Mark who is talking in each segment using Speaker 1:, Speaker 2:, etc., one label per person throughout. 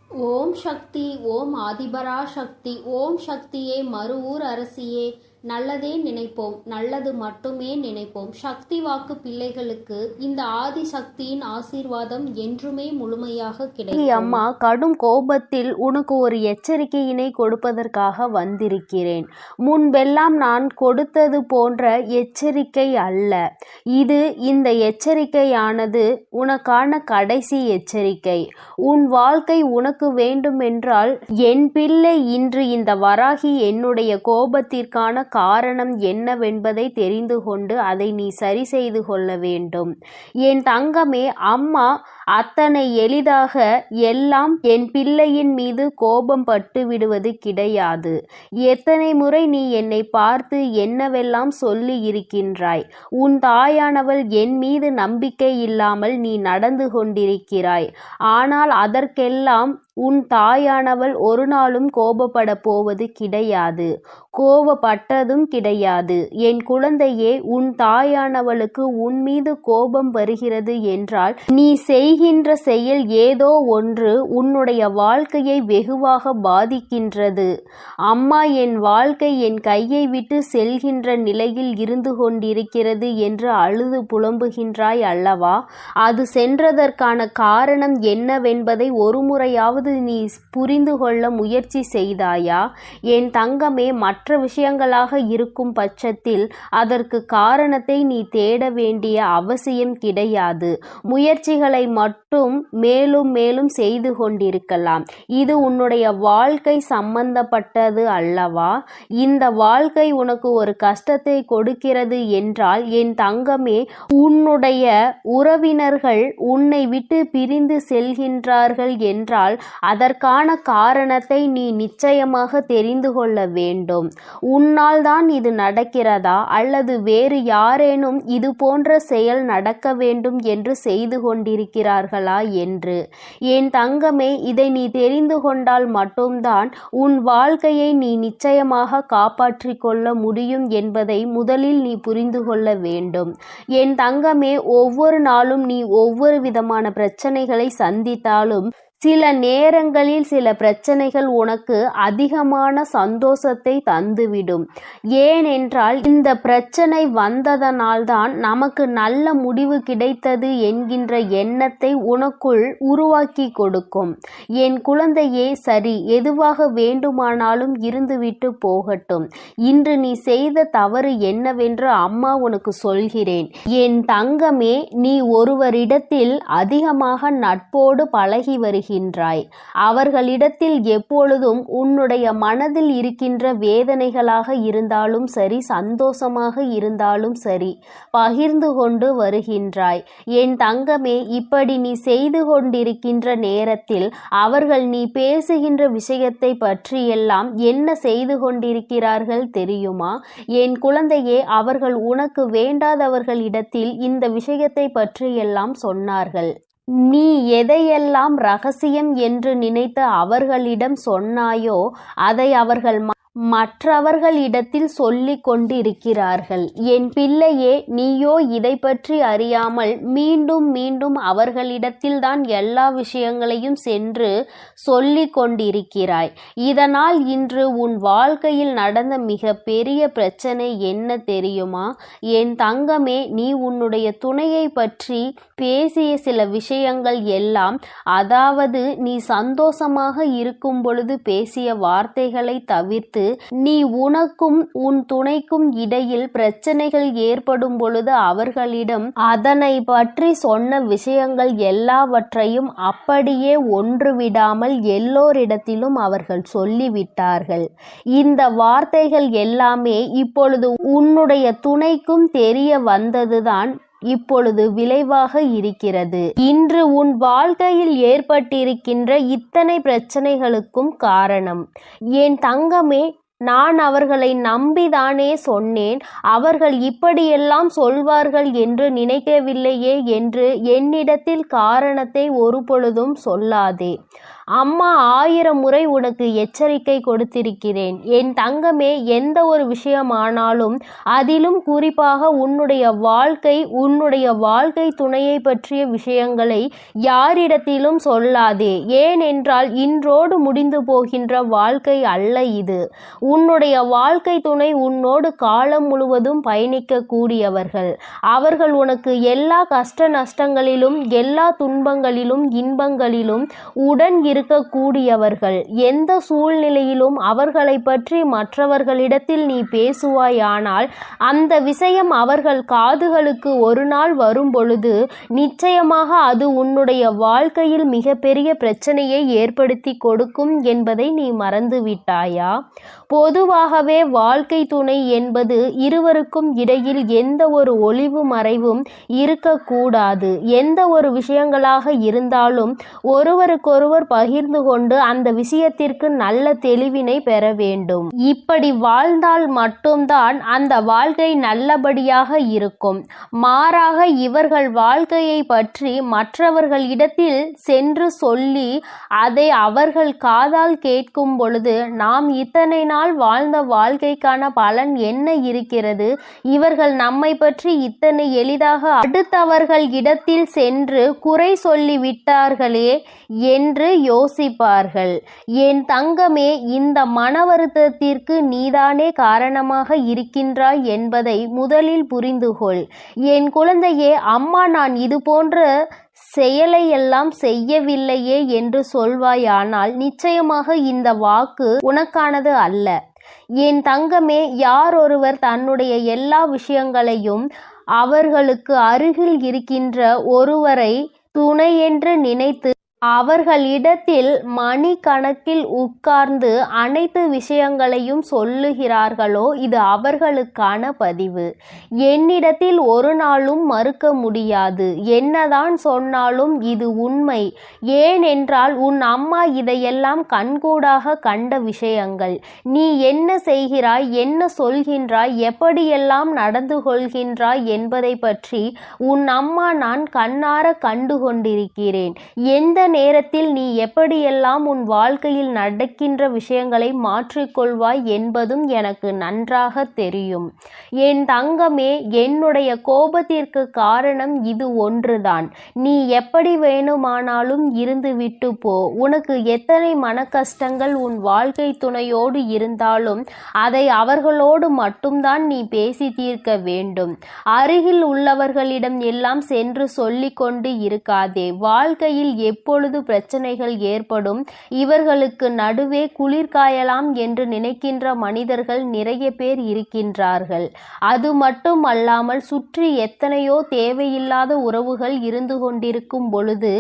Speaker 1: ஓம் சக்தி. ஓம் ஆதிபரா சக்தி. ஓம் சக்தியே, மறுவூர் அரசியே, நல்லதே நினைப்போம், நல்லது மட்டுமே நினைப்போம். சக்தி வாக்கு பிள்ளைகளுக்கு இந்த ஆதி சக்தியின் ஆசீர்வாதம் என்றுமே முழுமையாக கிடைக்கும்.
Speaker 2: அம்மா, கடும் கோபத்தில் உனக்கு ஒரு எச்சரிக்கையினை கொடுப்பதற்காக வந்திருக்கிறேன். முன்பெல்லாம் நான் கொடுத்தது போன்ற எச்சரிக்கை அல்ல இது. இந்த எச்சரிக்கையானது உனக்கான கடைசி எச்சரிக்கை. உன் வாழ்க்கை உனக்கு வேண்டுமென்றால் என் பிள்ளை, இன்று இந்த வராகி என்னுடைய கோபத்திற்கான காரணம் என்னவென்பதை தெரிந்து கொண்டு அதை நீ சரி செய்து கொள்ள வேண்டும். என் தங்கமே, அம்மா அத்தனை எளிதாக எல்லாம் என் பிள்ளையின் மீது கோபம் பட்டு விடுவது கிடையாது. எத்தனை முறை நீ என்னை பார்த்து என்னவெல்லாம் சொல்லி இருக்கின்றாய். உன் தாயானவள் என் மீது நம்பிக்கை இல்லாமல் நீ நடந்து கொண்டிருக்கிறாய். ஆனால் அதற்கெல்லாம் உன் தாயானவள் ஒரு நாளும் கோபப்பட போவது கிடையாது, கோபப்பட்டதும் கிடையாது. என் குழந்தையே, உன் தாயானவளுக்கு உன் மீது கோபம் வருகிறது என்றால் நீ செய்கின்ற செயல் ஏதோ ஒன்று உன்னுடைய வாழ்க்கையை வெகுவாக பாதிக்கின்றது. அம்மா, என் வாழ்க்கை என் கையை விட்டு செல்கின்ற நிலையில் இருந்து கொண்டிருக்கிறது என்று அழுது புலம்புகின்றாய் அல்லவா? அது சென்றதற்கான காரணம் என்னவென்பதை ஒரு முறையாவது நீ புரிந்து கொள்ள முயற்சி செய்தாயா? என் தங்கமே, மற்ற விஷயங்களாக இருக்கும் பட்சத்தில் அதற்கு காரணத்தை நீ தேட வேண்டிய அவசியம் கிடையாது. முயற்சிகளை மட்டும் மேலும் மேலும் செய்து கொண்டிருக்கலாம். இது உன்னுடைய வாழ்க்கை சம்பந்தப்பட்டது அல்லவா? இந்த வாழ்க்கை உனக்கு ஒரு கஷ்டத்தை கொடுக்கிறது என்றால் என் தங்கமே, உன்னுடைய உறவினர்கள் உன்னை விட்டு பிரிந்து செல்கின்றார்கள் என்றால் அதற்கான காரணத்தை நீ நிச்சயமாக தெரிந்து கொள்ள வேண்டும். உன்னால் தான் இது நடக்கிறதா அல்லது வேறு யாரேனும் இது போன்ற செயல் நடக்க வேண்டும் என்று செய்து கொண்டிருக்கிறார்களா என்று. என் தங்கமே, இதை நீ தெரிந்து கொண்டால் மட்டும்தான் உன் வாழ்க்கையை நீ நிச்சயமாக காப்பாற்றிக் கொள்ள முடியும் என்பதை முதலில் நீ புரிந்து கொள்ள வேண்டும். என் தங்கமே, ஒவ்வொரு நாளும் நீ ஒவ்வொரு விதமான பிரச்சனைகளை சந்தித்தாலும் சில நேரங்களில் சில பிரச்சனைகள் உனக்கு அதிகமான சந்தோஷத்தை தந்துவிடும். ஏனென்றால் இந்த பிரச்சனை வந்ததனால்தான் நமக்கு நல்ல முடிவு கிடைத்தது என்கின்ற எண்ணத்தை உனக்குள் உருவாக்கி கொடுக்கும். என் குழந்தையே, சரி, எதுவாக வேண்டுமானாலும் இருந்துவிட்டு போகட்டும். இன்று நீ செய்த தவறு என்னவென்று அம்மா உனக்கு சொல்கிறேன். என் தங்கமே, நீ ஒருவரிடத்தில் அதிகமாக நட்போடு பழகி வருகிறாய். அவர்களிடத்தில் எப்பொழுதும் உன்னுடைய மனதில் இருக்கின்ற வேதனைகளாக இருந்தாலும் சரி, சந்தோஷமாக இருந்தாலும் சரி, பகிர்ந்து கொண்டு வருகின்றாய். என் தங்கமே, இப்படி நீ செய்து கொண்டிருக்கின்ற நேரத்தில் அவர்கள் நீ பேசுகின்ற விஷயத்தை பற்றியெல்லாம் என்ன செய்து கொண்டிருக்கிறார்கள் தெரியுமா? என் குழந்தையே, அவர்கள் உனக்கு வேண்டாதவர்களிடத்தில் இந்த விஷயத்தை பற்றியெல்லாம் சொன்னார்கள். நீ எதையெல்லாம் ரகசியம் என்று நினைத்து அவர்களிடம் சொன்னாயோ அதை அவர்கள் மற்றவர்களிடத்தில் சொல்லிக் கொண்டிருக்கிறார்கள். என் பிள்ளையே, நீயோ இதை பற்றி அறியாமல் மீண்டும் மீண்டும் அவர்களிடத்தில்தான் எல்லா விஷயங்களையும் சென்று சொல்லிக் கொண்டிருக்கிறாய். இதனால் இன்று உன் வாழ்க்கையில் நடந்த மிக பெரிய பிரச்சனை என்ன தெரியுமா? என் தங்கமே, நீ உன்னுடைய துணையை பற்றி பேசிய சில விஷயங்கள் எல்லாம், அதாவது நீ சந்தோஷமாக இருக்கும் பொழுது பேசிய வார்த்தைகளை தவிர்த்து நீ உனக்கும் உன் துணைக்கும் இடையில் பிரச்சனைகள் ஏற்படும் பொழுது அவர்களிடம் அதனை பற்றி சொன்ன விஷயங்கள் எல்லாவற்றையும் அப்படியே ஒன்று விடாமல் எல்லோரிடத்திலும் அவர்கள் சொல்லிவிட்டார்கள். இந்த வார்த்தைகள் எல்லாமே இப்பொழுது உன்னுடைய துணைக்கும் தெரிய வந்ததுதான் இப்பொழுது விளைவாக இருக்கிறது. இன்று உன் வாழ்க்கையில் ஏற்பட்டிருக்கின்ற இத்தனை பிரச்சனைகளுக்கும் காரணம். என் தங்கமே, நான் அவர்களை நம்பிதானே சொன்னேன். அவர்கள் இப்படியெல்லாம் சொல்வார்கள் என்று நினைக்கவில்லையே என்று என்னிடத்தில் காரணத்தை ஒரு பொழுதும் சொல்லாதே. அம்மா 1000 முறை உனக்கு எச்சரிக்கை கொடுத்திருக்கிறேன். என் தங்கமே, எந்த ஒரு விஷயமானாலும் அதிலும் குறிப்பாக உன்னுடைய வாழ்க்கை துணையை பற்றிய விஷயங்களை யாரிடத்திலும் சொல்லாதே. ஏனென்றால் இன்றோடு முடிந்து போகின்ற வாழ்க்கை அல்ல இது. உன்னுடைய வாழ்க்கை துணை உன்னோடு காலம் முழுவதும் பயணிக்கக்கூடியவர்கள். அவர்கள் உனக்கு எல்லா கஷ்ட நஷ்டங்களிலும், எல்லா துன்பங்களிலும், இன்பங்களிலும் உடன் இருக்கக்கூடியவர்கள். எந்த சூழ்நிலையிலும் அவர்களை பற்றி மற்றவர்களிடத்தில் நீ பேசுவாயானால் அந்த விஷயம் அவர்கள் காதுகளுக்கு ஒரு நாள் வரும் பொழுது நிச்சயமாக அது உன்னுடைய வாழ்க்கையில் மிகப்பெரிய பிரச்சனையை ஏற்படுத்தி கொடுக்கும் என்பதை நீ மறந்துவிட்டாயா? பொதுவாகவே வாழ்க்கை துணை என்பது இருவருக்கும் இடையில் எந்த ஒரு ஒளிவு மறைவும் இருக்கக்கூடாது. எந்த ஒரு விஷயங்களாக இருந்தாலும் ஒருவருக்கொருவர் பகிர்ந்து கொண்டு அந்த விஷயத்திற்கு நல்ல தெளிவினை பெற வேண்டும். இப்படி வாழ்ந்தால் மட்டும்தான் அந்த வாழ்க்கை நல்லபடியாக இருக்கும். மாறாக இவர்கள் வாழ்க்கையை பற்றி மற்றவர்களிடத்தில் சென்று சொல்லி அதை அவர்கள் காதால் கேட்கும் பொழுது நாம் இத்தனை நாள் வாழ்ந்த வாழ்க்கைக்கான பலன் என்ன இருக்கிறது? இவர்கள் நம்மை பற்றி இத்தனை எளிதாக அடுத்தவர்கள் இடத்தில் சென்று குறை சொல்லி விட்டார்களே என்று யோசிப்பார்கள். என் தங்கமே, இந்த மன வருத்தத்திற்கு நீதானே காரணமாக இருக்கின்றாய் என்பதை முதலில் புரிந்து கொள். என் குழந்தையே, அம்மா நான் இது போன்ற செயலையெல்லாம் செய்யவில்லையே என்று சொல்வாயானால் நிச்சயமாக இந்த வாக்கு உனக்கானது அல்ல. என் தங்கமே, யார் ஒருவர் தன்னுடைய எல்லா விஷயங்களையும் அவர்களுக்கு அருகில் இருக்கின்ற ஒருவரை துணையென்று நினைத்து அவர்களிடத்தில் மணிக்கணக்கில் உட்கார்ந்து அனைத்து விஷயங்களையும் சொல்லுகிறார்களோ இது அவர்களுக்கான பதிவு. என்னிடத்தில் ஒரு நாளும் மறுக்க முடியாது. என்னதான் சொன்னாலும் இது உண்மை. ஏனென்றால் உன் அம்மா இதையெல்லாம் கண்கூடாக கண்ட விஷயங்கள். நீ என்ன செய்கிறாய், என்ன சொல்கின்றாய், எப்படியெல்லாம் நடந்து கொள்கின்றாய் என்பதை பற்றி உன் அம்மா நான் கண்ணார கண்டு கொண்டிருக்கிறேன். எந்த நேரத்தில் நீ எப்படியெல்லாம் உன் வாழ்க்கையில் நடக்கின்ற விஷயங்களை மாற்றிக்கொள்வாய் என்பதும் எனக்கு நன்றாக தெரியும். என் தங்கமே, என்னுடைய கோபத்திற்கு காரணம் இது ஒன்றுதான். நீ எப்படி வேணுமானாலும் இருந்து விட்டு போ. உனக்கு எத்தனை மன கஷ்டங்கள் உன் வாழ்க்கை துணையோடு இருந்தாலும் அதை அவர்களோடு மட்டும்தான் நீ பேசி தீர்க்க வேண்டும். அருகில் உள்ளவர்களிடம் எல்லாம் சென்று சொல்லிக் கொண்டு இருக்காதே. வாழ்க்கையில் எப்பொழுது பிரச்சனைகள் ஏற்படும், இவர்களுக்கு நடுவே குளிர்காயலாம் என்று நினைக்கின்ற மனிதர்கள் நிறைய பேர் இருக்கின்றார்கள். அது மட்டும் அல்லாமல் சுற்றி எத்தனையோ தேவையில்லாத உறவுகள் இருந்து கொண்டிருக்கும் பொழுது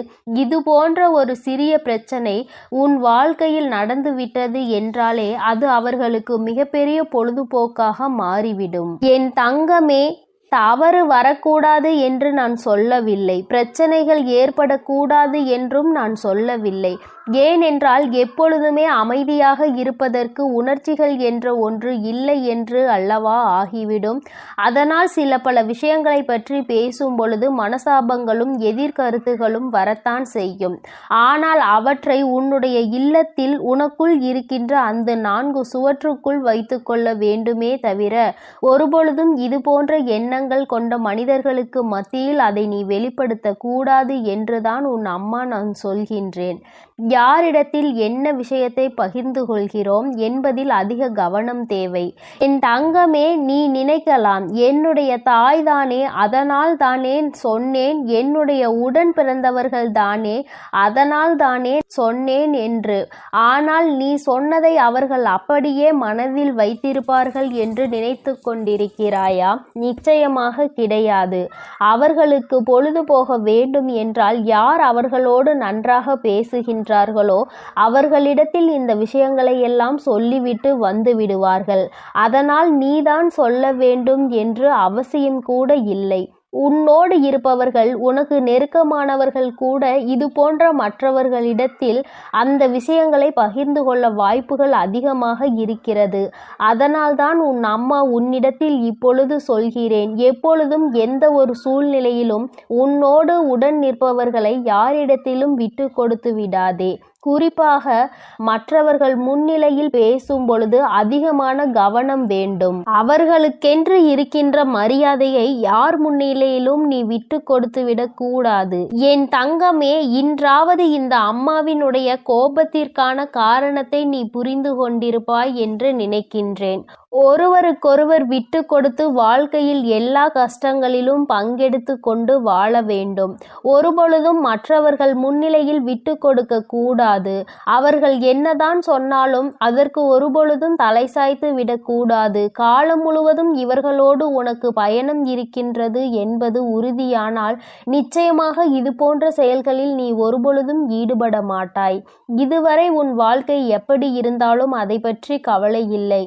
Speaker 2: இது போன்ற ஒரு சிறிய பிரச்சனை உன் வாழ்க்கையில் நடந்துவிட்டது என்றாலே அது அவர்களுக்கு மிகப்பெரிய பொழுதுபோக்காக மாறிவிடும். என் தங்கமே, தவறு வரக்கூடாது என்று நான் சொல்லவில்லை. பிரச்சனைகள் ஏற்படக்கூடாது என்றும் நான் சொல்லவில்லை. ஏனென்றால் எப்பொழுதுமே அமைதியாக இருப்பதற்கு உணர்ச்சிகள் என்ற ஒன்று இல்லை என்று அல்லவா ஆகிவிடும். அதனால் சில பல விஷயங்களை பற்றி பேசும் பொழுது மனசாபங்களும் எதிர்கருத்துகளும் வரத்தான் செய்யும். ஆனால் அவற்றை உன்னுடைய இல்லத்தில் உனக்குள் இருக்கின்ற அந்த 4 சுவற்றுக்குள் வைத்து கொள்ள வேண்டுமே தவிர ஒருபொழுதும் இது போன்ற எண்ணங்கள் கொண்ட மனிதர்களுக்கு மத்தியில் அதை நீ வெளிப்படுத்த கூடாது என்றுதான் உன் அம்மா நான் சொல்கின்றேன். யாரிடத்தில் என்ன விஷயத்தை பகிர்ந்து கொள்கிறோம் என்பதில் அதிக கவனம் தேவை. என் தங்கமே, நீ நினைக்கலாம் என்னுடைய தாய் தானே, அதனால் தானே சொன்னேன், என்னுடைய உடன் பிறந்தவர்கள் தானே, அதனால் தானே சொன்னேன் என்று. ஆனால் நீ சொன்னதை அவர்கள் அப்படியே மனதில் வைத்திருப்பார்கள் என்று நினைத்து கொண்டிருக்கிறாயா? நிச்சயமாக கிடையாது. அவர்களுக்கு பொழுது போக வேண்டும் என்றால் யார் அவர்களோடு நன்றாக பேசுகின்றார்களோ அவர்களிடத்தில் இந்த விஷயங்களை எல்லாம் சொல்லிவிட்டு வந்து விடுவார்கள். அதனால் நீதான் சொல்ல வேண்டும் என்று அவசியம் கூட இல்லை. உன்னோடு இருப்பவர்கள், உனக்கு நெருக்கமானவர்கள் கூட இது போன்ற மற்றவர்களிடத்தில் அந்த விஷயங்களை பகிர்ந்து கொள்ள வாய்ப்புகள் அதிகமாக இருக்கிறது. அதனால்தான் உன் அம்மா உன்னிடத்தில் இப்பொழுது சொல்கிறேன், எப்பொழுதும் எந்த ஒரு சூழ்நிலையிலும் உன்னோடு உடன் நிற்பவர்களை யாரிடத்திலும் விட்டு கொடுத்து விடாதே. குறிப்பாக மற்றவர்கள் முன்னிலையில் பேசும் பொழுது அதிகமான கவனம் வேண்டும். அவர்களுக்கென்று இருக்கின்ற மரியாதையை யார் முன்னிலையிலும் நீ விட்டு கொடுத்து விடக் கூடாது. என் தங்கமே, இன்றாவது இந்த அம்மாவினுடைய கோபத்திற்கான காரணத்தை நீ புரிந்து கொண்டிருப்பாய் என்று நினைக்கின்றேன். ஒருவருக்கொருவர் விட்டு கொடுத்து வாழ்க்கையில் எல்லா கஷ்டங்களிலும் பங்கெடுத்து கொண்டு வாழ வேண்டும். ஒருபொழுதும் மற்றவர்கள் முன்னிலையில் விட்டு கொடுக்க கூடாது. அவர்கள் என்னதான் சொன்னாலும் அதற்கு ஒருபொழுதும் தலை சாய்த்து விடக்கூடாது. காலம் முழுவதும் இவர்களோடு உனக்கு பயணம் இருக்கின்றது என்பது உறுதியானால் நிச்சயமாக இது போன்ற செயல்களில் நீ ஒருபொழுதும் ஈடுபட மாட்டாய். இதுவரை உன் வாழ்க்கை எப்படி இருந்தாலும் அதை பற்றி கவலை இல்லை.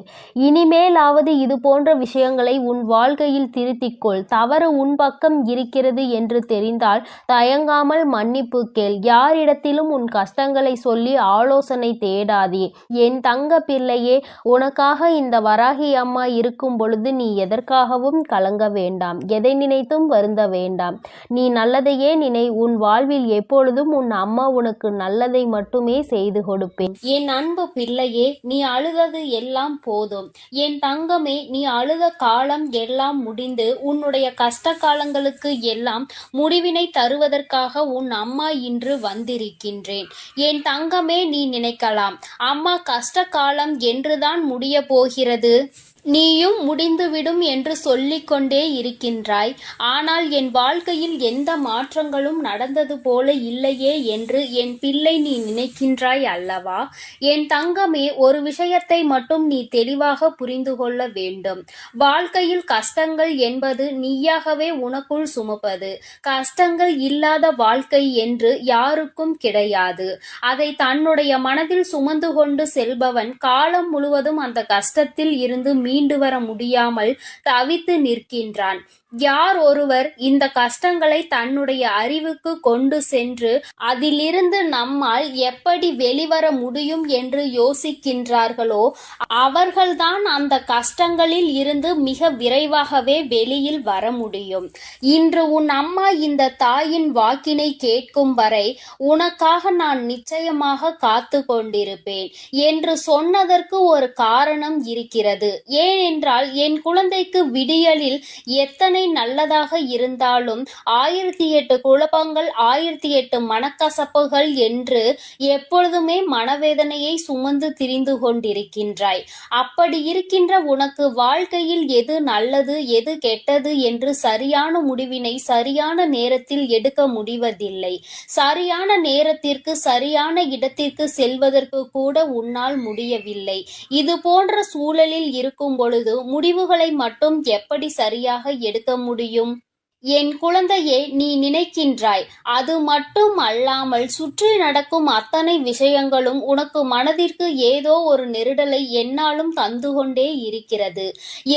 Speaker 2: இனிமேலாவது இது போன்ற விஷயங்களை உன் வாழ்க்கையில் திருத்திக்கொள். தவறு உன் பக்கம் இருக்கிறது என்று தெரிந்தால் தயங்காமல் மன்னிப்பு கேள். யாரிடத்திலும் உன் கஷ்டங்களை சொல்லி ஆலோசனை தேடாதே. என் தங்க பிள்ளையே, உனக்காக இந்த வராகி அம்மா இருக்கும் பொழுது நீ எதற்காகவும் கலங்க வேண்டாம். எதை நினைத்தும் வருந்த வேண்டாம். நீ நல்லதையே நினை. உன் வாழ்வில் எப்பொழுதும் உன் அம்மா உனக்கு நல்லதை மட்டுமே செய்து கொடுப்பேன்.
Speaker 1: என் அன்பு பிள்ளையே, நீ அழுதது எல்லாம் போதும். என் தங்கமே, நீ அழுத காலம் எல்லாம் முடிந்து உன்னுடைய கஷ்ட காலங்களுக்கு எல்லாம் முடிவினை தருவதற்காக உன் அம்மா இன்று வந்திருக்கின்றேன். என் தங்கமே, நீ நினைக்கலாம், அம்மா கஷ்ட காலம் என்றுதான் முடிய போகிறது, நீயும் முடிந்துவிடும் என்று சொல்லிக்கொண்டே இருக்கின்றாய். ஆனால் என் வாழ்க்கையில் எந்த மாற்றங்களும் நடந்தது போல இல்லையே என்று என் பிள்ளை நீ நினைக்கின்றாய் அல்லவா? என் தங்கமே, ஒரு விஷயத்தை மட்டும் நீ தெளிவாக புரிந்து கொள்ள வேண்டும். வாழ்க்கையில் கஷ்டங்கள் என்பது நீயாகவே உனக்குள் சுமப்பது. கஷ்டங்கள் இல்லாத வாழ்க்கை என்று யாருக்கும் கிடையாது. அதை தன்னுடைய மனதில் சுமந்து கொண்டு செல்பவன் காலம் முழுவதும் அந்த கஷ்டத்தில் இருந்து மீண்டு வர முடியாமல் தவித்து நிற்கின்றான். யார் ஒருவர் இந்த கஷ்டங்களை தன்னுடைய அறிவுக்கு கொண்டு சென்று அதிலிருந்து நம்மால் எப்படி வெளிவர முடியும் என்று யோசிக்கின்றார்களோ அவர்கள்தான் அந்த கஷ்டங்களில் இருந்து மிக விரைவாகவே வெளியில் வர முடியும். இன்று உன் அம்மா இந்த தாயின் வாக்கினை கேட்கும் வரை உனக்காக நான் நிச்சயமாக காத்து கொண்டிருப்பேன் என்று சொன்னதற்கு ஒரு காரணம் இருக்கிறது. ஏனென்றால் என் குழந்தைக்கு விடியலில் எத்தனை நல்லதாக இருந்தாலும் 1008 குழப்பங்கள் 1008 மனக்கசப்புகள் என்று எப்பொழுதுமே மனவேதனையை சுமந்து திரிந்து கொண்டிருக்கின்றாய். அப்படி இருக்கின்ற உனக்கு வாழ்க்கையில் எது நல்லது எது கெட்டது என்று சரியான முடிவினை சரியான நேரத்தில் எடுக்க முடிவதில்லை. சரியான நேரத்திற்கு சரியான இடத்திற்கு செல்வதற்கு கூட உன்னால் முடியவில்லை. இது போன்ற சூழலில் இருக்கும் பொழுது முடிவுகளை மட்டும் எப்படி சரியாக எடுக்க முடியும்? என் குழந்தையே, நீ நினைக்கின்றாய், அது மட்டும் அல்லாமல் சுற்றி நடக்கும் அத்தனை விஷயங்களும் உனக்கு மனதிற்கு ஏதோ ஒரு நெருடலை என்னாலும் தந்து கொண்டே இருக்கிறது.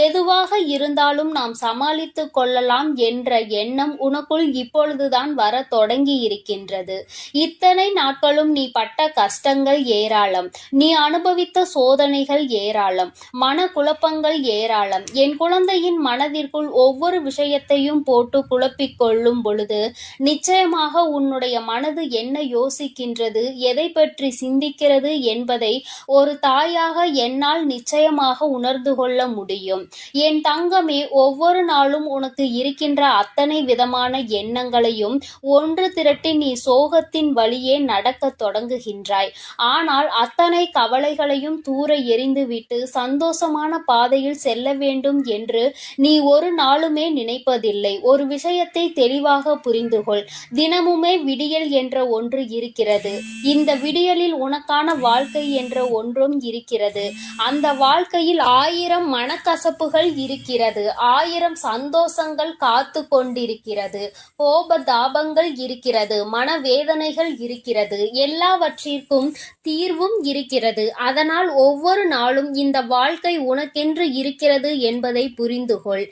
Speaker 1: எதுவாக இருந்தாலும் நாம் சமாளித்து கொள்ளலாம் என்ற எண்ணம் உனக்குள் இப்பொழுதுதான் வர தொடங்கி இருக்கின்றது. இத்தனை நாட்களும் நீ பட்ட கஷ்டங்கள் ஏராளம், நீ அனுபவித்த சோதனைகள் ஏராளம், மன குழப்பங்கள் ஏராளம். என் குழந்தையின் மனதிற்குள் ஒவ்வொரு விஷயத்தையும் போட்டு குழப்பிக் கொள்ளும் பொழுது நிச்சயமாக உன்னுடைய மனது என்ன யோசிக்கின்றது, எதை பற்றி சிந்திக்கிறது என்பதை ஒரு தாயாக என்னால் நிச்சயமாக உணர்ந்து கொள்ள முடியும். என் தங்கமே, ஒவ்வொரு நாளும் உனக்கு இருக்கின்ற அத்தனை விதமான எண்ணங்களையும் ஒன்று திரட்டி நீ சோகத்தின் வழியே நடக்க தொடங்குகின்றாய். ஆனால் அத்தனை கவலைகளையும் தூர எறிந்துவிட்டு சந்தோஷமான பாதையில் செல்ல வேண்டும் என்று நீ ஒரு நாளுமே நினைப்பதில்லை. ஒரு விஷயத்தை தெளிவாக புரிந்துகொள். தினமுமே விடியல் என்ற ஒன்று இருக்கிறது. இந்த விடியலில் உனக்கான வாழ்க்கை என்ற ஒன்றும் இருக்கிறது. அந்த வாழ்க்கையில் 1000 மனக்கசப்புகள் இருக்கிறது, 1000 சந்தோஷங்கள் காத்து கொண்டிருக்கிறது, கோபதாபங்கள் இருக்கிறது, மனவேதனைகள் இருக்கிறது, எல்லாவற்றிற்கும் தீர்வும் இருக்கிறது. அதனால் ஒவ்வொரு நாளும் இந்த வாழ்க்கை உனக்கென்று இருக்கிறது என்பதை புரிந்துகொள்.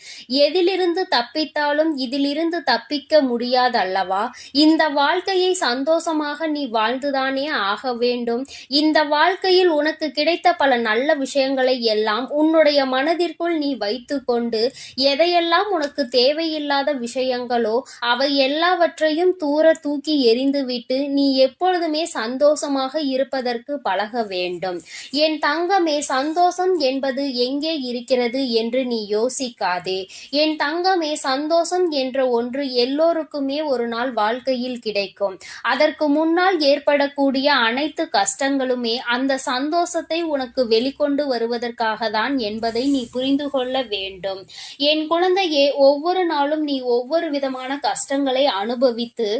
Speaker 1: எதிலிருந்து தப்பித்தாலும் இதிலிருந்து தப்பிக்க முடியாதல்லவா? இந்த வாழ்க்கையை சந்தோஷமாக நீ வாழ்ந்துதானே ஆக வேண்டும். இந்த வாழ்க்கையில் உனக்கு கிடைத்த பல நல்ல விஷயங்களை எல்லாம் உன்னுடைய மனதிற்குள் நீ வைத்துக்கொண்டு எதையெல்லாம் உனக்கு தேவையில்லாத விஷயங்களோ அவை எல்லாவற்றையும் தூர தூக்கி எறிந்துவிட்டு நீ எப்பொழுதுமே சந்தோஷமாக இருப்பதற்கு பழக வேண்டும். என் தங்கமே, சந்தோஷம் என்பது எங்கே இருக்கிறது என்று நீ யோசிக்காதே. என் தங்கமே, சந்தோஷம் என்ற ஒன்று எல்லோருக்குமே ஒரு நாள் வாழ்க்கையில் கிடைக்கும். அதற்கு முன்னால் ஏற்படக்கூடிய அனைத்து கஷ்டங்களுமே அந்த சந்தோஷத்தை உனக்கு வெளிக்கொண்டு வருவதற்காக தான் என்பதை நீ புரிந்து கொள்ள வேண்டும். என் குழந்தையே, ஒவ்வொரு நாளும் நீ ஒவ்வொரு விதமான கஷ்டங்களை அனுபவித்து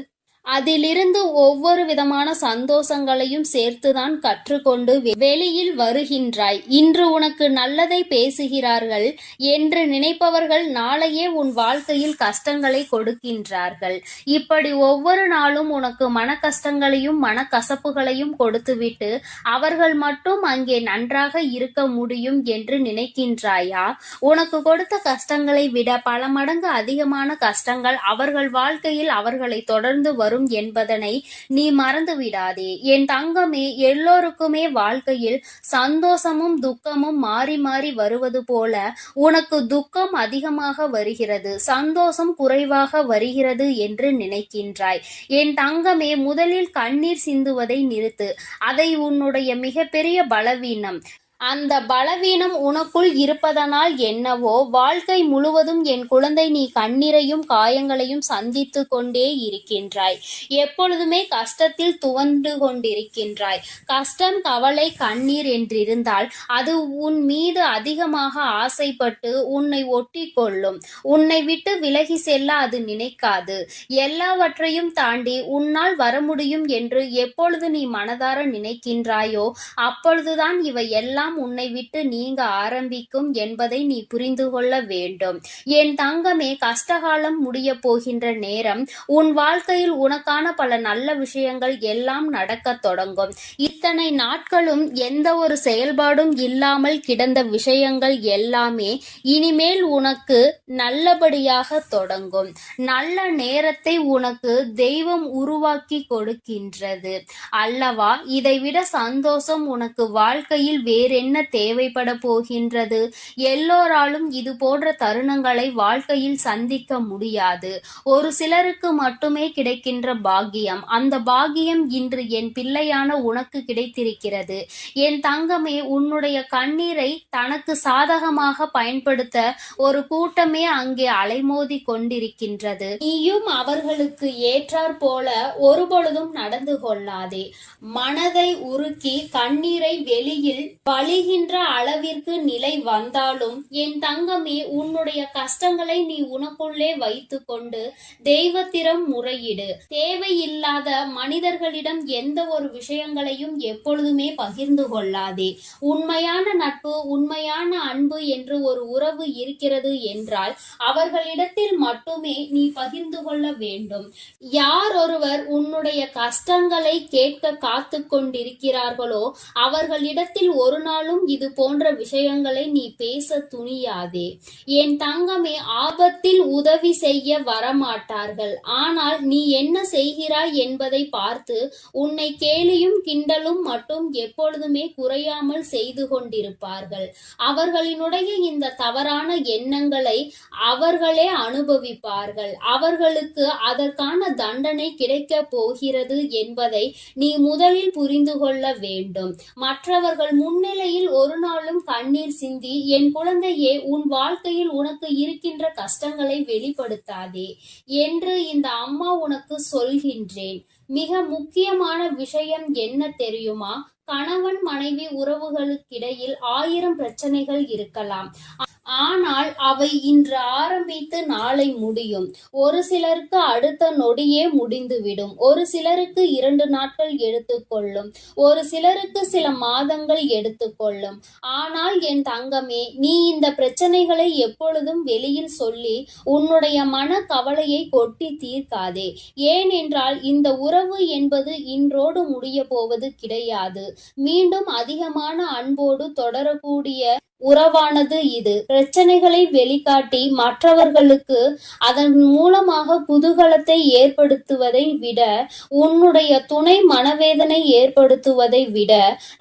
Speaker 1: அதிலிருந்து ஒவ்வொரு விதமான சந்தோஷங்களையும் சேர்த்துதான் கற்றுக்கொண்டு வெளியில் வருகின்றாய். இன்று உனக்கு நல்லதை பேசுகிறார்கள் என்று நினைப்பவர்கள் நாளையே உன் வாழ்க்கையில் கஷ்டங்களை கொடுக்கின்றார்கள். இப்படி ஒவ்வொரு நாளும் உனக்கு மன கஷ்டங்களையும் மனக்கசப்புகளையும் கொடுத்துவிட்டு அவர்கள் மட்டும் அங்கே நன்றாக இருக்க முடியும் என்று நினைக்கின்றாயா? உனக்கு கொடுத்த கஷ்டங்களை விட பல மடங்கு அதிகமான கஷ்டங்கள் அவர்கள் வாழ்க்கையில் அவர்களை தொடர்ந்து வரும் என்பதனை நீ மறந்து விடாதே. என் தங்கமே, எல்லோருக்குமே வாழ்க்கையில் சந்தோஷமும் துக்கமும் மாறி மாறி வருவது போல உனக்கு துக்கம் அதிகமாக வருகிறது, சந்தோஷம் குறைவாக வருகிறது என்று நினைக்கின்றாய். என் தங்கமே, முதலில் கண்ணீர் சிந்துவதை நிறுத்து. அதை உன்னுடைய மிகப்பெரிய பலவீனம். அந்த பலவீனம் உனக்குள் இருப்பதனால் என்னவோ வாழ்க்கை முழுவதும் என் குழந்தை நீ கண்ணீரையும் காயங்களையும் சந்தித்து கொண்டே இருக்கின்றாய். எப்பொழுதுமே கஷ்டத்தில் துவண்டு கொண்டிருக்கின்றாய். கஷ்டம், கவலை, கண்ணீர் என்றிருந்தால் அது உன் மீது அதிகமாக ஆசைப்பட்டு உன்னை ஒட்டி கொள்ளும். உன்னை விட்டு விலகி செல்ல அது நினைக்காது. எல்லாவற்றையும் தாண்டி உன்னால் வர முடியும் என்று எப்பொழுது நீ மனதார நினைக்கின்றாயோ அப்பொழுதுதான் இவை எல்லாம் உன்னை விட்டு நீங்க ஆரம்பிக்கும் என்பதை நீ புரிந்து கொள்ள வேண்டும். என் தங்கமே, கஷ்டகாலம் முடிய போகின்ற நேரம். உன் வாழ்க்கையில் உனக்கான பல நல்ல விஷயங்கள் எல்லாம் நடக்க தொடங்கும். இத்தனை நாட்களும் எந்த ஒரு செயல்பாடும் இல்லாமல் கிடந்த விஷயங்கள் எல்லாமே இனிமேல் உனக்கு நல்லபடியாக தொடங்கும். நல்ல நேரத்தை உனக்கு தெய்வம் உருவாக்கி கொடுக்கின்றது அல்லவா? இதைவிட சந்தோஷம் உனக்கு வாழ்க்கையில் வேறென்ன தேவைப்பட போகின்றது? எல்லோராலும் இது போன்ற தருணங்களை வாழ்க்கையில் சந்திக்க முடியாது. ஒரு சிலருக்கு மட்டுமே கிடைக்கின்ற பாக்கியம். அந்த பாக்கியம் இன்று என் பிள்ளையான உனக்கு கிடைத்திருக்கிறது. என் தங்கமே, உன்னுடைய கண்ணீரை தனக்கு சாதகமாக பயன்படுத்த ஒரு கூட்டமே அங்கே அலைமோதி கொண்டிருக்கின்றது. நீயும் அவர்களுக்கு ஏற்றாற் போல ஒருபொழுதும் நடந்து கொள்ளாதே. மனதை உருக்கி கண்ணீரை வெளியில் வழிகின்ற அளவிற்கு நிலை வந்தாலும் என் தங்கமே, உன்னுடைய கஷ்டங்களை நீ உனக்குள்ளே வைத்துக்கொண்டு தெய்வத்திடம் முறையிடு. தேவையில்லாத மனிதர்களிடம் எந்த ஒரு விஷயங்களையும் எப்பொழுதுமே பகிர்ந்து கொள்ளாதே. உண்மையான நட்பு, உண்மையான அன்பு என்று ஒரு உறவு இருக்கிறது என்றால் அவர்களிடத்தில் மட்டுமே நீ பகிர்ந்து கொள்ள வேண்டும். யார் ஒருவர் உன்னுடைய கஷ்டங்களை கேட்க காத்து கொண்டிருக்கிறார்களோ அவர்களிடத்தில் ஒரு நாளும் இது போன்ற விஷயங்களை நீ பேச துணியாதே. என் தங்கமே, ஆபத்தில் உதவி செய்ய வரமாட்டார்கள். ஆனால் நீ என்ன செய்கிறாய் என்பதை பார்த்து உன்னை கேலியும் கிண்டலும் மட்டும் எப்பொழுதுமே குறையாமல் செய்து கொண்டிருப்பார்கள். அவர்களினுடைய இந்த தவறான எண்ணங்களை அவர்களே அனுபவிப்பார்கள். அவர்களுக்கு அதற்கான தண்டனை கிடைக்க போகிறது என்பதை நீ முதலில் புரிந்து கொள்ள வேண்டும். மற்றவர்கள் முன்னிலையில் ஒரு நாளும் கண்ணீர் சிந்தி என் குழந்தையே, உன் வாழ்க்கையில் உனக்கு இருக்கின்ற கஷ்டங்களை வெளிப்படுத்தாதே என்று இந்த அம்மா உனக்கு சொல்கின்றேன். மிக முக்கியமான விஷயம் என்ன தெரியுமா? கணவன் மனைவி உறவுகளுக்கிடையில் 1000 பிரச்சனைகள் இருக்கலாம். ஆனால் அவை இன்று ஆரம்பித்து நாளை முடியும். ஒரு சிலருக்கு அடுத்த நொடியே முடிந்துவிடும். ஒரு சிலருக்கு 2 நாட்கள் எடுத்துக்கொள்ளும். ஒரு சிலருக்கு சில மாதங்கள் எடுத்துக்கொள்ளும். ஆனால் என் தங்கமே, நீ இந்த பிரச்சனைகளை எப்பொழுதும் வெளியில் சொல்லி உன்னுடைய மன கவலையை கொட்டி தீர்க்காதே. ஏனென்றால் இந்த உறவு என்பது இன்றோடு முடிய போவது கிடையாது. மீண்டும் அதிகமான அன்போடு தொடரக்கூடிய உறவானது இது. பிரச்சனைகளை வெளிக்காட்டி மற்றவர்களுக்கு அதன் மூலமாக குதூகலத்தை ஏற்படுத்துவதை விட, உன்னுடைய துணை மனவேதனை ஏற்படுத்துவதை விட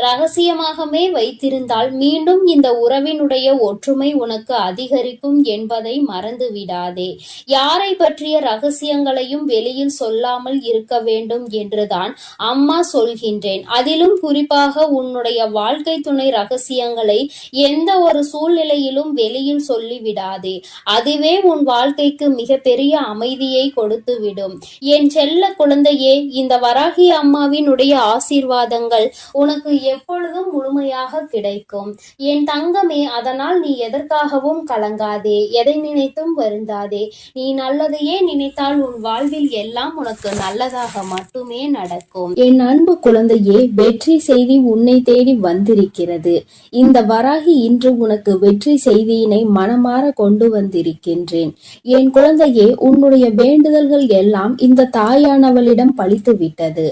Speaker 1: ரகசியமாகவே வைத்திருந்தால் மீண்டும் இந்த உறவினுடைய ஒற்றுமை உனக்கு அதிகரிக்கும் என்பதை மறந்து விடாதே. யாரை பற்றிய ரகசியங்களையும் வெளியில் சொல்லாமல் இருக்க வேண்டும் என்றுதான் அம்மா சொல்கின்றேன். அதிலும் குறிப்பாக உன்னுடைய வாழ்க்கை துணை ரகசியங்களை எந்த ஒரு சூழ்நிலையிலும் வெளியில் சொல்லிவிடாதே. அதுவே உன் வாழ்க்கைக்கு மிகப்பெரிய அமைதியை கொடுத்துவிடும். என் செல்ல குழந்தையே, இந்த வராகி அம்மாவினுடைய ஆசீர்வாதங்கள் உனக்கு எப்பொழுதும் முழுமையாக கிடைக்கும். என் தங்கமே, அதனால் நீ எதற்காகவும் கலங்காதே, எதை நினைத்தும் வருந்தாதே. நீ நல்லதையே நினைத்தால் உன் வாழ்வில் எல்லாம் உனக்கு நல்லதாக மட்டுமே நடக்கும்.
Speaker 2: என் அன்பு குழந்தையே, வெற்றி செய்தி உன்னை தேடி வந்திருக்கிறது. இந்த வராகி இன்று உனக்கு வெற்றி செய்தியினை மனமாற கொண்டு வந்திருக்கின்றேன். என் குழந்தையே, உன்னுடைய வேண்டுதல்கள் எல்லாம் இந்த தாயானவளிடம் பலித்து விட்டது.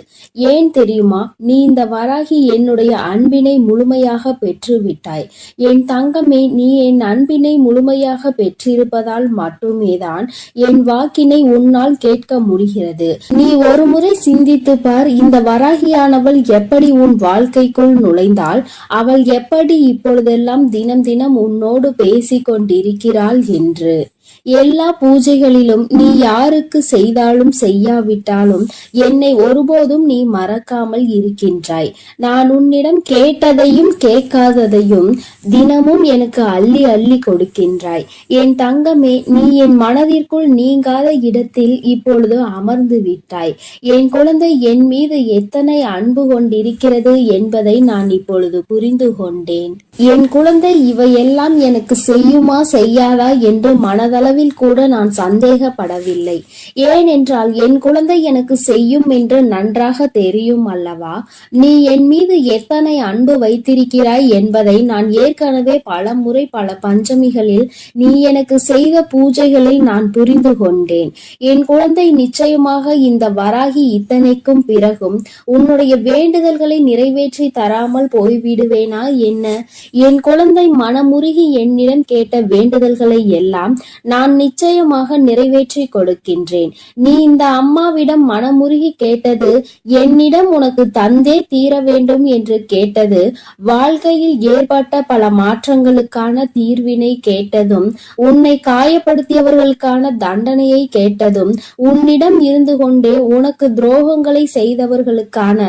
Speaker 2: ஏன் தெரியுமா? நீ இந்த வராகி என்னுடைய அன்பினை முழுமையாக பெற்று விட்டாய். என் தங்கமே, நீ என் அன்பினை முழுமையாக பெற்றிருப்பதால் மட்டுமேதான் என் வாக்கினை உன்னால் கேட்க முடிகிறது. நீ ஒரு முறை சிந்தித்து பார், இந்த வராகியானவள் எப்படி உன் வாழ்க்கைக்குள் நுழைந்தாள், அவள் எப்படி இப்பொழுதெல்லாம் தினம் தினம் உன்னோடு பேசிக் கொண்டிருக்கிறாள் என்று. எல்லா பூஜைகளிலும் நீ யாருக்கு செய்தாலும் செய்யாவிட்டாலும் என்னை ஒருபோதும் நீ மறக்காமல் இருக்கின்றாய். நான் உன்னிடம் கேட்டதையும் கேட்காததையும் தினமும் எனக்கு அள்ளி அள்ளி கொடுக்கின்றாய். என் தங்கமே, நீ என் மனதிற்குள் நீங்காத இடத்தில் இப்பொழுது அமர்ந்து விட்டாய். என் குழந்தை என் மீது எத்தனை அன்பு கொண்டிருக்கிறது என்பதை நான் இப்பொழுது புரிந்து கொண்டேன். என் குழந்தை இவையெல்லாம் எனக்கு செய்யுமா செய்யாதா என்று மனதளவில் கூட நான் சந்தேகப்படவில்லை. ஏனென்றால் என் குழந்தை எனக்கு செய்யும் என்று நன்றாக தெரியும் அல்லவா? நீ என் மீது எத்தனை அன்பு வைத்திருக்கிறாய் என்பதை நான் ஏற்கனவே பல முறை பல பஞ்சமிகளில் நீ எனக்கு செய்த பூஜைகளில் நான் புரிந்து கொண்டேன். என் குழந்தை, நிச்சயமாக இந்த வராகி இத்தனைக்கும் பிறகும் உன்னுடைய வேண்டுதல்களை நிறைவேற்றி தராமல் போய்விடுவேனா என்ன? என் குழந்தை, மனமுருகி என்னிடம் கேட்ட வேண்டுதல்களை எல்லாம் நான் நிச்சயமாக நிறைவேற்றி கொடுக்கின்றேன். நீ இந்த அம்மாவிடம் மனமுருகி கேட்டது, என்னிடம் உனக்கு தந்தே தீர வேண்டும் என்று கேட்டது, வாழ்க்கையில் ஏற்பட்ட பல மாற்றங்களுக்கான தீர்வினை கேட்டதும், உன்னை காயப்படுத்தியவர்களுக்கான தண்டனையை கேட்டதும், உன்னிடம் இருந்து கொண்டே உனக்கு துரோகங்களை செய்தவர்களுக்கான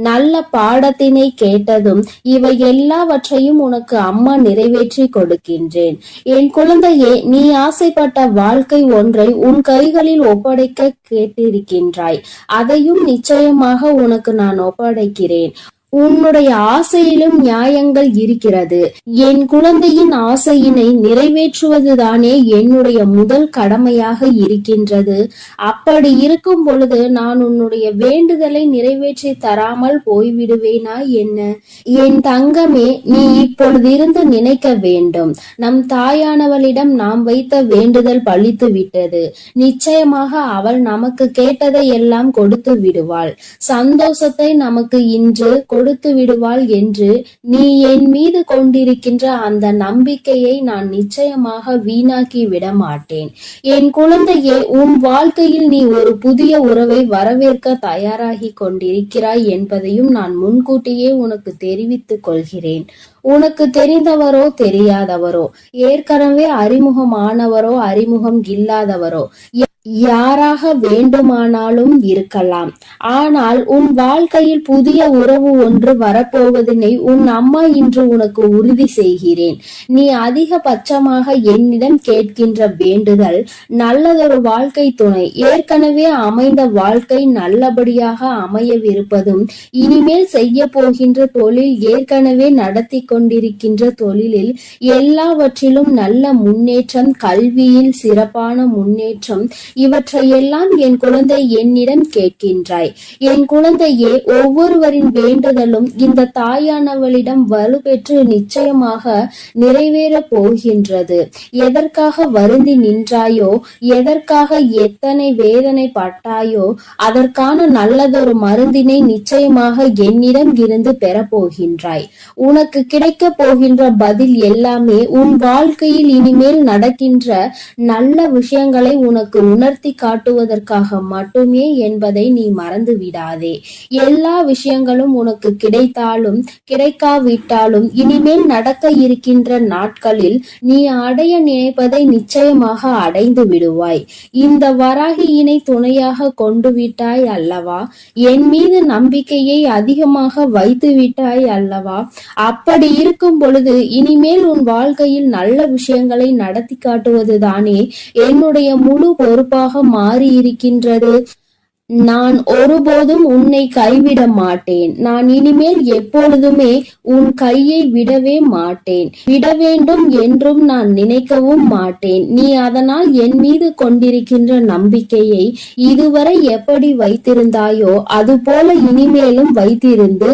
Speaker 2: நல்ல பாடத்தினை கேட்டதும், இவை எல்லாவற்றையும் உனக்கு அம்மா நிறைவேற்றி கொடுக்கின்றேன். என் குழந்தையே, நீ ஆசைப்பட்ட வாழ்க்கை ஒன்றை உன் கைகளில் ஒப்படைக்க கேட்டிருக்கின்றாய். அதையும் நிச்சயமாக உனக்கு நான் ஒப்படைக்கிறேன். உன்னுடைய ஆசையிலும் நியாயங்கள் இருக்கிறது. என் குழந்தையின் ஆசையினை நிறைவேற்றுவதுதானே என்னுடைய முதல் கடமையாக இருக்கின்றது. அப்படி இருக்கும் பொழுது நான் உன்னுடைய வேண்டுதலை நிறைவேற்றி தராமல் போய்விடுவேனா என்ன? என் தங்கமே, நீ இப்பொழுதிருந்து நினைக்க வேண்டும், நம் தாயானவளிடம் நாம் வைத்த வேண்டுதல் பலித்து விட்டது. நிச்சயமாக அவள் நமக்கு கேட்டதை எல்லாம் கொடுத்து விடுவாள். சந்தோஷத்தை நமக்கு இன்று கொடுத்து விடுவாள் என்று நீ என் மீது கொண்டிருக்கின்ற அந்த நம்பிக்கையை நான் நிச்சயமாக வீணாக்கி விட மாட்டேன். என் குழந்தையே, உன் வாழ்க்கையில் நீ ஒரு புதிய உறவை வரவேற்க தயாராகி கொண்டிருக்கிறாய் என்பதையும் நான் முன்கூட்டியே உனக்கு தெரிவித்துக் கொள்கிறேன். உனக்கு தெரிந்தவரோ தெரியாதவரோ, ஏற்கனவே அறிமுகமானவரோ அறிமுகம் இல்லாதவரோ, யாராக வேண்டுமானாலும் இருக்கலாம். ஆனால் உன் வாழ்க்கையில் புதிய உறவு ஒன்று வரப்போவதனை உன் அம்மா இன்று உனக்கு உறுதி செய்கிறேன். நீ அதிகபட்சமாக என்னிடம் கேட்கின்ற வேண்டுதல் நல்லதொரு வாழ்க்கை துணை, ஏற்கனவே அமைந்த வாழ்க்கை நல்லபடியாக அமையவிருப்பதும், இனிமேல் செய்ய போகின்ற தொழில், ஏற்கனவே நடத்தி கொண்டிருக்கின்ற தொழிலில் எல்லாவற்றிலும் நல்ல முன்னேற்றம், கல்வியில் சிறப்பான முன்னேற்றம், இவற்றையெல்லாம் என் குழந்தை என்னிடம் கேட்கின்றாய். என் குழந்தையே, ஒவ்வொருவரின் வேண்டுதலும் இந்த தாயானவளிடம் வலுப்பெற்று நிச்சயமாக நிறைவேற போகின்றது. எதற்காக வருந்தி நின்றாயோ, எதற்காக எத்தனை வேதனை பட்டாயோ, அதற்கான நல்லதொரு மருந்தினை நிச்சயமாக என்னிடம் இருந்து பெறப்போகின்றாய். உனக்கு கிடைக்க போகின்ற பதில் எல்லாமே உன் வாழ்க்கையில் இனிமேல் நடக்கின்ற நல்ல விஷயங்களை உனக்கு உணர்த்தி காட்டுவதற்காக மட்டுமே என்பதை நீ மறந்து விடாதே. எல்லா விஷயங்களும் உனக்கு கிடைத்தாலும் கிடைக்காவிட்டாலும் இனிமேல் நடக்க இருக்கின்ற நாட்களில் நீ அடைய நினைப்பதை நிச்சயமாக அடைந்து விடுவாய். இந்த வராகியினை துணையாக கொண்டு விட்டாய் அல்லவா? என் மீது நம்பிக்கையை அதிகமாக வைத்து விட்டாய் அல்லவா? அப்படி இருக்கும் பொழுது இனிமேல் உன் வாழ்க்கையில் நல்ல விஷயங்களை நடத்தி காட்டுவதுதானே என்னுடைய முழு பொறுப்பாக மாறி இருக்கின்றது. நான் ஒருபோதும் உன்னை கைவிட மாட்டேன். நான் இனிமேல் எப்பொழுதுமே உன் கையை விடவே மாட்டேன். விட வேண்டும் என்றும் நான் நினைக்கவும் மாட்டேன். நீ அதனால் என் மீது கொண்டிருக்கின்ற நம்பிக்கையை இதுவரை எப்படி வைத்திருந்தாயோ அதுபோல இனிமேலும் வைத்திருந்து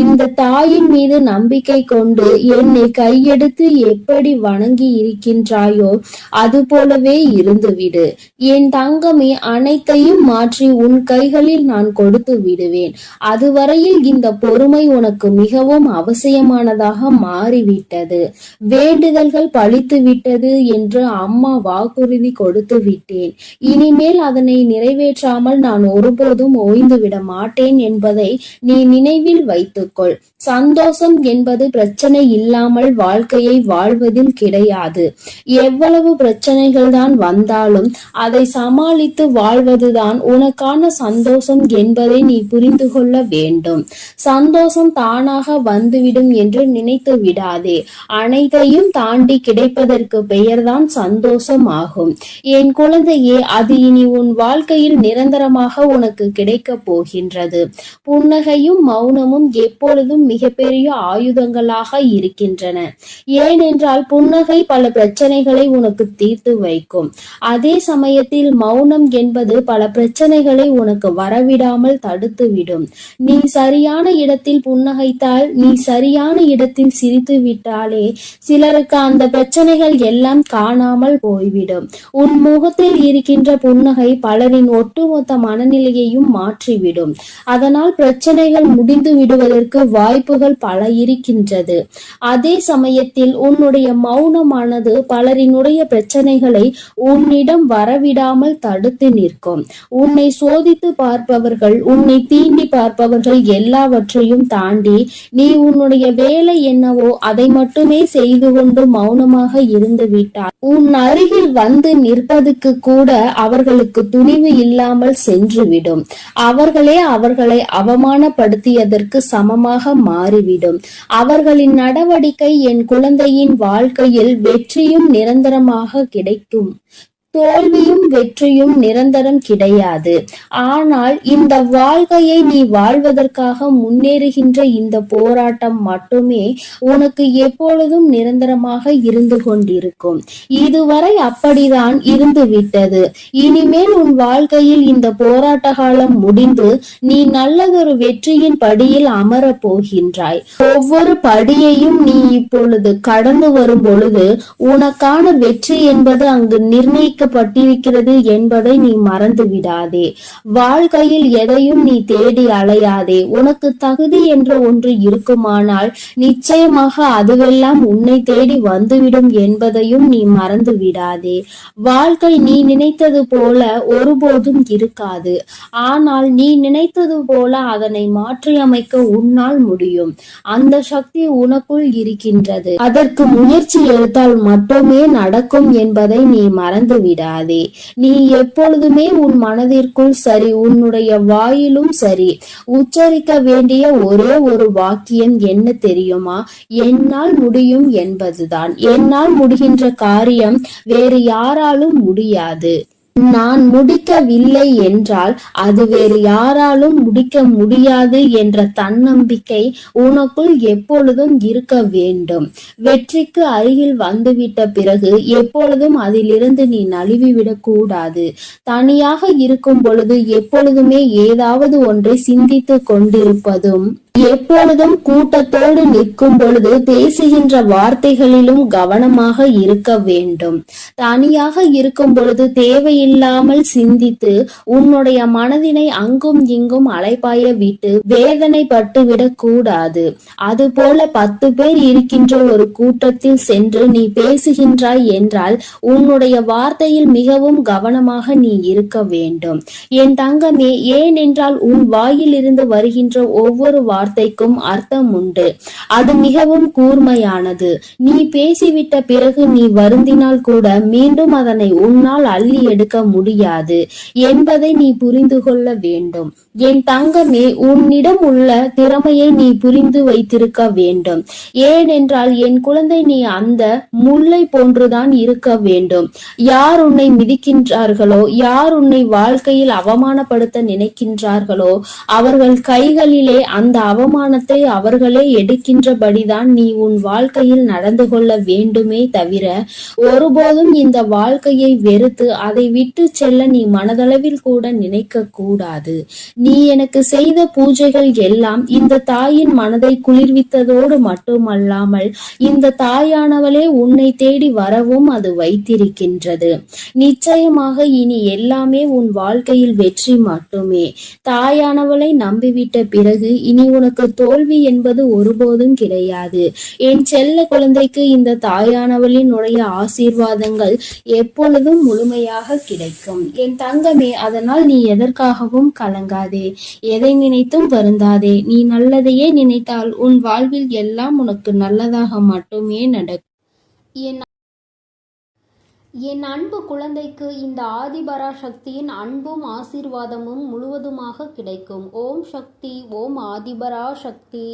Speaker 2: இந்த தாயின் மீது நம்பிக்கை கொண்டு என்னை கையெடுத்து எப்படி வணங்கி இருக்கின்றாயோ அது போலவே இருந்துவிடு. என் தங்கமே, அனைத்தையும் மாற்றி உன் கைகளில் நான் கொடுத்து விடுவேன். அதுவரையில் இந்த பொறுமை உனக்கு மிகவும் அவசியமானதாக மாறிவிட்டது. வேண்டுதல்கள் பலித்து விட்டது என்று அம்மா வாக்குறுதி கொடுத்து விட்டேன். இனிமேல் அதனை நிறைவேற்றாமல் நான் ஒருபோதும் ஓய்ந்து விட மாட்டேன் என்பதை நீ நினைவில் வைத்துக்கொள். சந்தோஷம் என்பது பிரச்சனை இல்லாமல் வாழ்க்கையை வாழ்வதில் கிடையாது. எவ்வளவு பிரச்சனைகள் தான் வந்தாலும் அதை சமாளித்து வாழ்வதுதான் உனக்கான சந்தோஷம் என்பதை நீ புரிந்து கொள்ள வேண்டும். சந்தோஷம் தானாக வந்துவிடும் என்று நினைத்து விடாதே. அனைத்தையும் தாண்டி கிடைப்பதற்கு பெயர்தான் சந்தோஷம் ஆகும். என் குழந்தையே, அது இனி உன் வாழ்க்கையில் நிரந்தரமாக உனக்கு கிடைக்க போகின்றது. புன்னகையும் மௌனமும் எப்பொழுதும் மிகப்பெரிய ஆயுதங்களாக இருக்கின்றன. ஏனென்றால் புன்னகை பல பிரச்சனைகளை உனக்கு தீர்த்து வைக்கும். அதே சமயத்தில் மௌனம் என்பது பல பிரச்சனைகளை உனக்கு வரவிடாமல் தடுத்து விடும். நீ சரியான இடத்தில் புன்னகைத்தால், நீ சரியான இடத்தில் சிரித்து விட்டாலே சிலருக்கு அந்த பிரச்சனைகள் எல்லாம் காணாமல் போய்விடும். உன் முகத்தில் இருக்கின்ற புன்னகை பலரின் ஒட்டுமொத்த மனநிலையையும் மாற்றிவிடும். அதனால் பிரச்சனைகள் முடிந்து விடுவதற்கு வாய்ப்புகள் பல இருக்கின்றது. அதே சமயத்தில் உன்னுடைய மௌனமானது பலரினுடைய பிரச்சனைகளை உன்னிடம் வரவிடாமல் தடுத்து நிற்கும். உன்னை சோதித்து பார்ப்பவர்கள், உன்னை தீண்டி பார்ப்பவர்கள் எல்லாவற்றையும் தாண்டி நீ உன்னுடைய வேலை என்னவோ அதை மட்டுமே செய்து கொண்டு மௌனமாக இருந்து விட்டார். உன் அருகில் வந்து நிற்பதுக்கு கூட அவர்களுக்கு துணிவு இல்லாமல் சென்றுவிடும். அவர்களை அவமானப்படுத்தியதற்கு சமமாக மாறிவிடும். அவர்களின் நடவடிக்கை என் குழந்தையின் வாழ்க்கையில் வெற்றியும் நிரந்தரமாக கிடைக்கும். தோல்வியும் வெற்றியும் நிரந்தரம் கிடையாது. ஆனால் இந்த வாழ்க்கையை நீ வாழ்வதற்காக முன்னேறுகின்ற இந்த போராட்டம் மட்டுமே உனக்கு எப்பொழுதும் நிரந்தரமாக இருந்து கொண்டிருக்கும். இதுவரை அப்படிதான் இருந்து விட்டது. இனிமேல் உன் வாழ்க்கையில் இந்த போராட்ட காலம் முடிந்து நீ நல்லதொரு வெற்றியின் படியில் அமர போகின்றாய். ஒவ்வொரு படியையும் நீ இப்பொழுது கடந்து வரும் பொழுது உனக்கான வெற்றி என்பது அங்கு பட்டிருக்கிறது என்பதை நீ மறந்து விடாதே. வாழ்க்கையில் எதையும் நீ தேடி அலையாதே. உனக்கு தகுதி என்ற ஒன்று இருக்குமானால் நிச்சயமாக அதுவெல்லாம் உன்னை தேடி வந்துவிடும் என்பதையும் நீ மறந்து விடாதே. வாழ்க்கை நீ நினைத்தது போல ஒருபோதும் இருக்காது. ஆனால் நீ நினைத்தது போல அதனை மாற்றியமைக்க உன்னால் முடியும். அந்த சக்தி உனக்குள் இருக்கின்றது. அதற்கு முயற்சி எடுத்தால் மட்டுமே நடக்கும் என்பதை நீ மறந்து விடாதே. நீ எப்பொழுதுமே உன் மனதிற்குள் சரி, உன்னுடைய வாயிலும் சரி, உச்சரிக்க வேண்டிய ஒரே ஒரு வாக்கியம் என்ன தெரியுமா? என்னால் முடியும் என்பதுதான். என்னால் முடிகின்ற காரியம் வேறு யாராலும் முடியாது. நான் முடிக்கவில்லை என்றால் அது வேறு யாராலும் முடிக்க முடியாது என்ற தன்னம்பிக்கை உனக்குள் எப்பொழுதும் இருக்க வேண்டும். வெற்றிக்கு அருகில் வந்துவிட்ட பிறகு எப்பொழுதும் அதிலிருந்து நீ நழுவிவிடக் கூடாது. தனியாக இருக்கும் பொழுது எப்பொழுதுமே ஏதாவது ஒன்றை சிந்தித்து கொண்டிருப்பதும், எப்பொழுதும் கூட்டத்தோடு நிற்கும் பொழுது பேசுகின்ற வார்த்தைகளிலும் கவனமாக இருக்க வேண்டும். தனியாக இருக்கும் பொழுது தேவையில்லாமல் சிந்தித்து உன்னுடைய மனதினை அங்கும் இங்கும் அலைபாய விட்டு வேதனைப்பட்டு விடக் கூடாது. அதுபோல 10 பேர் இருக்கின்ற ஒரு கூட்டத்தில் சென்று நீ பேசுகின்றாய் என்றால் உன்னுடைய வார்த்தையில் மிகவும் கவனமாக நீ இருக்க வேண்டும். என் தங்கமே, ஏனென்றால் உன் வாயில் இருந்து வருகின்ற ஒவ்வொரு வார்த்தைக்கும் அர்த்தம் உண்டு. அது மிகவும் கூர்மையானது. நீ பேசிவிட்ட பிறகு நீ வருந்தினால் கூட மீண்டும் அதனை உன்னால் அள்ளி எடுக்க முடியாது என்பதை நீ புரிந்து கொள்ள வேண்டும். என் தங்கமே, உன்னிடம் உள்ள திறமையை நீ புரிந்து வைத்திருக்க வேண்டும். ஏனென்றால் என் குழந்தை, நீ அந்த முல்லை போன்றுதான் இருக்க வேண்டும். யார் உன்னை மிதிக்கின்றார்களோ, யார் உன்னை வாழ்க்கையில் அவமானப்படுத்த நினைக்கின்றார்களோ அவர்கள் கைகளிலே அந்த அவமானத்தை அவர்களே எடுக்கின்றபடிதான் நீ உன் வாழ்க்கையில் நடந்து கொள்ள வேண்டுமே தவிர ஒருபோதும் இந்த வாழ்க்கையை வெறுத்து அதை விட்டு செல்ல நீ மனதளவில் கூட நினைக்க கூடாது. நீ எனக்கு செய்த பூஜைகள் எல்லாம் இந்த தாயின் மனதை குளிர்வித்ததோடு மட்டுமல்லாமல் இந்த தாயானவளே உன்னை தேடி வரவும் அது வைத்திருக்கின்றது. நிச்சயமாக இனி எல்லாமே உன் வாழ்க்கையில் வெற்றி மட்டுமே. தாயானவளை நம்பிவிட்ட பிறகு இனி உனக்கு தோல்வி என்பது ஒருபோதும் கிடையாது. என் செல்ல குழந்தைக்கு இந்த தாயானவளினுடைய ஆசீர்வாதங்கள் எப்பொழுதும் முழுமையாக கிடைக்கும். என் தங்கமே, அதனால் நீ எதற்காகவும் கலங்காதே, எதை நினைத்தும் வருந்தாதே. நீ நல்லதையே நினைத்தால் உன் வாழ்வில் எல்லாம் உனக்கு நல்லதாக மட்டுமே நடக்கும்.
Speaker 1: என் அன்பு குழந்தைக்கு இந்த ஆதிபராசக்தியின் அன்பும் ஆசீர்வாதமும் முழுவதுமாக கிடைக்கும். ஓம் சக்தி, ஓம் ஆதிபராசக்தி.